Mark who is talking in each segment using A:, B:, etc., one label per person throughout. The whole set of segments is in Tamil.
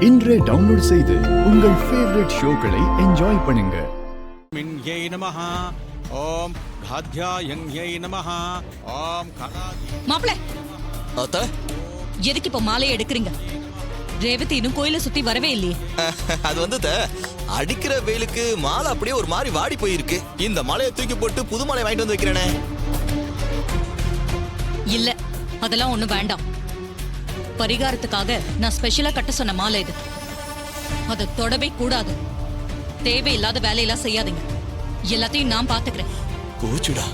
A: இன்றே டவுன்லோட் செய்து உங்கள் ஃபேவரட் ஷோக்களை என்ஜாய் பண்ணுங்க.
B: மின்யை நமஹ ஓம் காத்யாயங்யை நமஹ ஓம்
C: மாப்ள
D: அத்த
C: எதுக்கு இப்ப மாலையை எடுக்கிறீங்க? ரேவதி இன்னும் கோயில சுத்தி வரவே இல்லையே.
D: அது வந்து அடிக்கிற வெயிலுக்கு மாலை அப்படியே ஒரு மாதிரி வாடி போயிருக்கு. இந்த மாலையை தூக்கி போட்டு புது மாலை வாங்கிட்டு வந்து வைக்கிறேனே.
C: இல்ல அதெல்லாம் ஒண்ணும் வேண்டாம். பரிகாரத்துக்காக நான் ஸ்பெஷலா கட்ட சொன்ன மாலை இது. அதை தொடவே கூடாது. தேவையில்லாத வேலையெல்லாம் செய்யாதீங்க. எல்லாத்தையும் நான் பாத்துக்கிறேன்.
D: கோச்சுடா,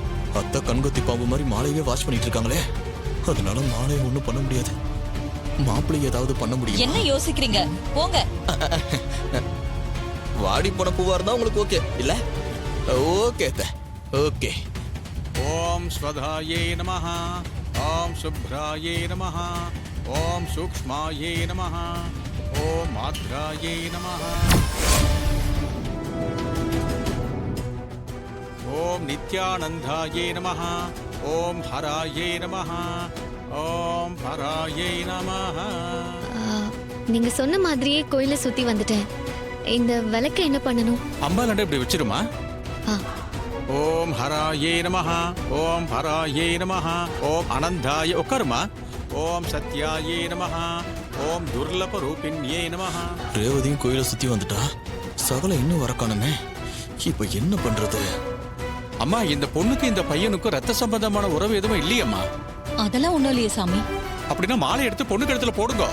D: அத்தை கண்கொத்தி பாம்பு மாதிரி மாலையே வாஷ் பண்ணிட்டு இருக்காங்களே. அதனால மாலையை ஒண்ணும் பண்ண முடியாது. மாப்பிள்ளை ஏதாவது பண்ண முடியும்.
C: என்ன யோசிக்கிறீங்க? போங்க.
D: வாடி போன பூவா இருந்தா உங்களுக்கு ஓகே இல்ல? ஓகே அத்தை, ஓகே.
B: ஓம் ஸ்வதாயே நமஹ ஓம் சுப்ராயே நமஹ ஓம் சூக்ஷ்மாயே நமஹ ஓம் ஆத்ராயே நமஹ ஓம் நித்யானந்தாயே நமஹ ஓம் ஹராயே நமஹ ஓம் பராயே நமஹ.
E: நீங்க சொன்ன மாதிரியே கோயில சுத்தி வந்துட்டேன். இந்த விளக்க என்ன பண்ணணும்?
B: அம்பாலண்ட இப்படி வச்சிருமா.
E: ஆ,
B: ஓம் ஹராயே நமஹ ஓம் பராயே நமஹ ஓம் அனந்தாய உட்காருமா. ஓம் சத்யாயே நமஹ ஓம் துர்லப ரூபிண்யே நமஹ.
D: ரேவதியும் கோயிலை சுத்தி வந்துட்டா, சகல இன்னும் வரக்கானுமே. இப்ப என்ன பண்றது?
B: அம்மா, இந்த பொண்ணுக்கு இந்த பையனுக்கும் ரத்த சம்பந்தமான உறவு எதுவும் இல்லையம்மா.
C: அதெல்லாம் ஒண்ணும் இல்லையே சாமி.
B: அப்படின்னா மாலை எடுத்து பொண்ணு கழுத்துல போடுங்க.